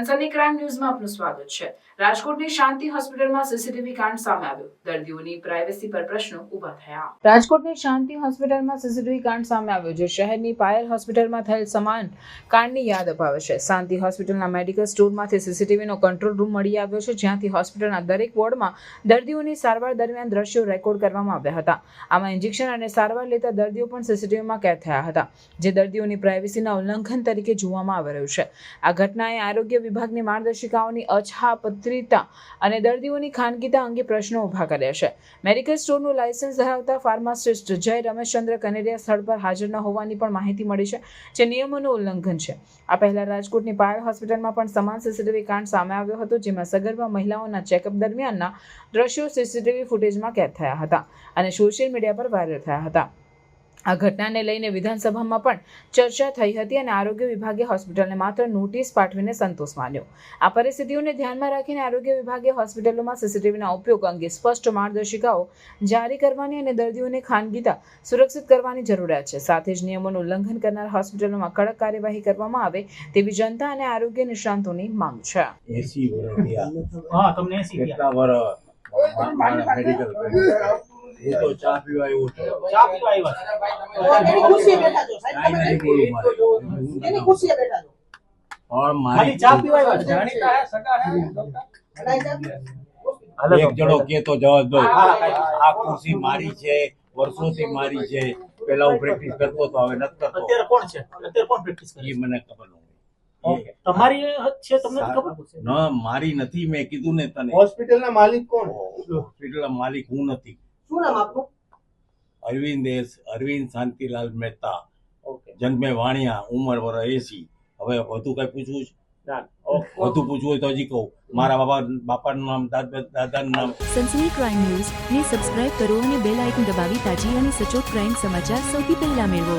સનસની crime ન્યૂઝમાં આપનું સ્વાગત છે। રાજકોટની શાંતિ હોસ્પિટલમાં સીસીટીવી કાંડ સામે આવ્યો। દર્દીઓની પ્રાઇવસી પર પ્રશ્નો ઊભા થયા। રાજકોટની શાંતિ હોસ્પિટલમાં સીસીટીવી કાંડ સામે આવ્યો, જે શહેરની પાયલ હોસ્પિટલમાં થયેલ સમાન કાંડની યાદ અપાવે છે। શાંતિ હોસ્પિટલના મેડિકલ સ્ટોરમાંથી સીસીટીવીનો કંટ્રોલ રૂમ મળી આવ્યો છે, જ્યાંથી હોસ્પિટલના દરેક વોર્ડમાં દર્દીઓની સારવાર દરમિયાન દ્રશ્યો રેકોર્ડ કરવામાં આવ્યા હતા। આમાં ઇન્જેક્શન અને સારવાર લેતા દર્દીઓ પણ સીસીટીવીમાં કેદ થયા હતા, જે દર્દીઓની પ્રાઇવસીના ઉલ્લંઘન તરીકે જોવામાં આવી રહ્યું છે। આ ઘટનાએ આરોગ્ય વિભાગની માર્ગદર્શિકાઓની અછાપત્રીતા અને દર્દીઓની ખાનગીતા અંગે પ્રશ્નો ઊભા કર્યા છે। મેડિકલ સ્ટોરનું લાયસન્સ ધરાવતા ફાર્માસિસ્ટ જય રમેશચંદ્ર કનેરિયા સ્થળ પર હાજર ન હોવાની પણ માહિતી મળી છે, જે નિયમોનું ઉલ્લંઘન છે। આ પહેલા રાજકોટની પાયલ હોસ્પિટલમાં પણ સમાન સીસીટીવી કાંડ સામે આવ્યો હતો, જેમાં સગર્ભા મહિલાઓના ચેકઅપ દરમિયાનના દ્રશ્યો સીસીટીવી ફૂટેજમાં કેદ થયા હતા અને સોશિયલ મીડિયા પર વાયરલ થયા હતા। આ ઘટનાને લઈને વિધાનસભામાં પણ ચર્ચા થઈ હતી અને આરોગ્ય વિભાગે હોસ્પિટલને માત્ર નોટિસ પાઠવીને સંતોષ માન્યો। આ પરિસ્થિતિઓને ધ્યાનમાં રાખીને આરોગ્ય વિભાગે હોસ્પિટલોમાં સીસીટીવીના ઉપયોગ અંગે સ્પષ્ટ માર્ગદર્શિકાઓ જારી કરવાની અને દર્દીઓની ખાનગીતા સુરક્ષિત કરવાની જરૂરિયાત છે। સાથે જ નિયમોનું ઉલ્લંઘન કરનાર હોસ્પિટલોમાં કડક કાર્યવાહી કરવામાં આવે તેવી જનતા અને આરોગ્ય નિષ્ણાંતોની માંગ છે। ये तो चाह पीवा वो चाह पीवा तेरी कुर्सी पे बैठा जो साइड में तेरी कुर्सी पे बैठा जो और मारी चाह पीवा जानीता है सगा है एक जणो के तो जवाब दो आ कुर्सी मारी છે વર્ષોથી મારી છે। પહેલા હું પ્રેક્ટિસ કરતો તો હવે નથી કરતો। અત્યારે કોણ છે? અત્યારે કોણ પ્રેક્ટિસ કરે? એ મને ખબર નથી। ઓકે, તમારી છે, તમને ખબર છે? ના, મારી નથી। મેં કીધું ને તને હોસ્પિટલના માલિક કોણ? હોસ્પિટલના માલિક હું નથી। શું નામ આપનું? અરવિંદ શાંતિલાલ મહેતા, ઓકે, જન્મે વાણિયા, ઉંમર વર્ષ 80। હવે વધુ કઈ પૂછવું છે? ના, ઓકે, વધુ પૂછવું હોય તો હજી કહું। મારા બાપાનું નામ, દાદાનું નામ। સનસની ક્રાઇમ ન્યૂઝ ને સબસ્ક્રાઇબ કરો અને બેલ આઇકન દબાવી તાજી અને સચોટ ક્રાઇમ સમાચાર સૌથી પહેલા મેળવો।